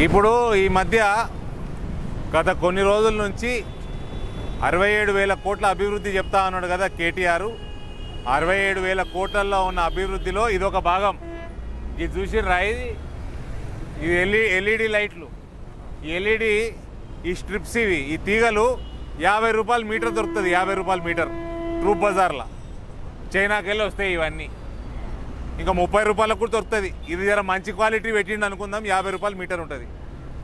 ఇప్పుడు ఈ మధ్య గత కొన్ని రోజుల నుంచి 67,000 కోట్ల అభివృద్ధి చెప్తా ఉన్నాడు కదా కేటీఆర్. 67,000 కోట్లలో ఉన్న అభివృద్ధిలో ఇదొక భాగం. ఇది చూసి ఇది ఎల్ఈడి లైట్లు. ఈ ఎల్ఈడి ఈ స్ట్రిప్స్ ఇవి ఈ తీగలు 50 రూపాయలు మీటర్ దొరుకుతుంది. 50 రూపాయలు మీటర్ ట్రూప్ బజార్లో చైనాకి వెళ్ళి వస్తాయి ఇవన్నీ. ఇంకా 30 రూపాయలకు కూడా దొరుకుతుంది. ఇది జర మంచి క్వాలిటీ పెట్టిండు అనుకుందాం, 50 రూపాయలు మీటర్ ఉంటుంది.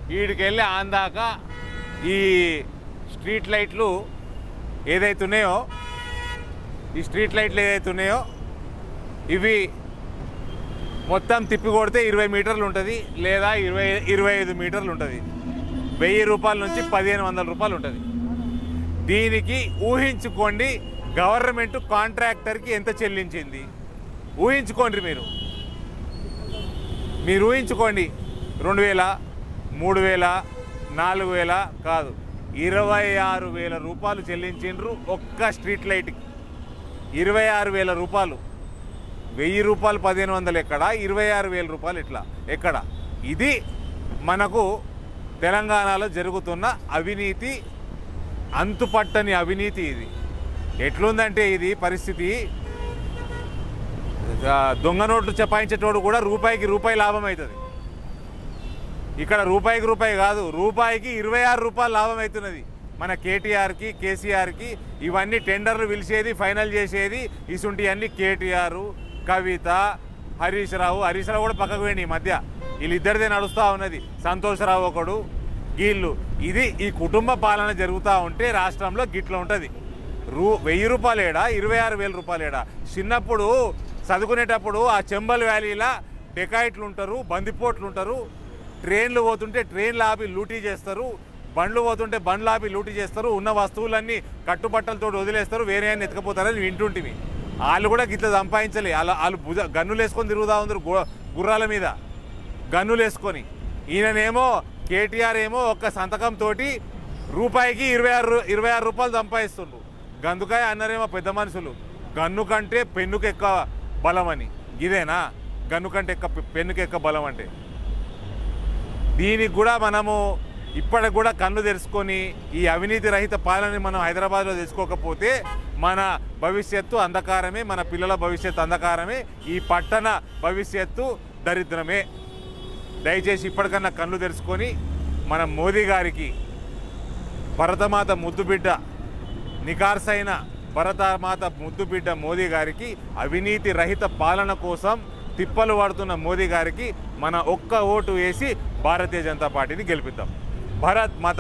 వీడికి వెళ్ళి ఆందాక ఈ స్ట్రీట్ లైట్లు ఏదైతున్నాయో ఇవి మొత్తం తిప్పి కొడితే 20 మీటర్లు ఉంటుంది, లేదా 25 మీటర్లు ఉంటుంది. 1000 రూపాయల నుంచి 1500 రూపాయలు ఉంటుంది. దీనికి ఊహించుకోండి గవర్నమెంట్ కాంట్రాక్టర్కి ఎంత చెల్లించింది. ఊహించుకోండి మీరు ఊహించుకోండి. 2,000, 3,000, 4,000 కాదు, 26,000 రూపాయలు చెల్లించిండ్రు ఒక్క స్ట్రీట్ లైట్కి. 26,000 రూపాయలు. 1000 రూపాయలు 1500 ఎక్కడ, 26,000 రూపాయలు ఎక్కడ? ఇది మనకు తెలంగాణలో జరుగుతున్న అవినీతి, అంతుపట్టని అవినీతి. ఇది ఎట్లుందంటే ఇది పరిస్థితి, దొంగ నోట్లు చపాయించేటోడు కూడా రూపాయికి రూపాయి లాభం అవుతుంది. ఇక్కడ రూపాయికి రూపాయి కాదు, రూపాయికి 26 రూపాయలు లాభం అవుతున్నది మన కేటీఆర్కి, కేసీఆర్కి. ఇవన్నీ టెండర్లు పిలిచేది, ఫైనల్ చేసేది ఇసుంటివన్నీ కేటీఆర్, కవిత, హరీష్ రావు కూడా పక్కకు పోయింది. ఈ మధ్య వీళ్ళిద్దరిదే నడుస్తూ ఉన్నది. సంతోషరావు ఒకడు, గీళ్ళు. ఇది ఈ కుటుంబ పాలన జరుగుతూ ఉంటే రాష్ట్రంలో గిట్ల ఉంటుంది. 1000 రూపాయలు ఏడా, 26,000 రూపాయలు ఏడా. చిన్నప్పుడు చదువుకునేటప్పుడు ఆ చెంబల్ వ్యాలీలా డెకాయిట్లు ఉంటారు, బందిపోట్లు ఉంటారు. ట్రైన్లు పోతుంటే ట్రైన్లు ఆపి లూటీ చేస్తారు, బండ్లు పోతుంటే బండ్లు ఆపి లూటీ చేస్తారు. ఉన్న వస్తువులన్నీ కట్టుబట్టలతో వదిలేస్తారు, వేరే అన్ని ఎత్తుకపోతారని వింటుంటివి. వాళ్ళు కూడా గిట్ల సంపాదించలే. వాళ్ళు గన్నులు వేసుకొని తిరుగుతూ ఉన్నారు, గుర్రాల మీద గన్నులు వేసుకొని. ఈయననేమో కేటీఆర్ ఏమో ఒక్క సంతకంతో రూపాయికి 26 రూపాయలు సంపాదిస్తుండ్రు. గందుకాయ అన్నారేమో పెద్ద మనుషులు, గన్ను కంటే పెన్నుకు ఎక్కువ బలం అని. ఇదేనా గన్ను కంటే పెన్నుకు ఎక్కువ బలం అంటే? దీనికి కూడా మనము ఇప్పటికి కూడా కన్ను తెరుచుకొని ఈ అవినీతి రహిత పాలనని మనం హైదరాబాద్లో తెచ్చుకోకపోతే మన భవిష్యత్తు అంధకారమే, మన పిల్లల భవిష్యత్తు అంధకారమే, ఈ పట్టణ భవిష్యత్తు దరిద్రమే. దయచేసి ఇప్పటికన్నా కన్ను తెరుచుకొని మన మోదీ గారికి, భరతమాత ముద్దుబిడ్డ, నికార్సైన భరతమాత ముద్దుబిడ్డ మోదీ గారికి, అవినీతి రహిత పాలన కోసం తిప్పలు పడుతున్న మోదీ గారికి మన ఒక్క ఓటు వేసి భారతీయ జనతా పార్టీని గెలిపిద్దాం. భారత్ మాత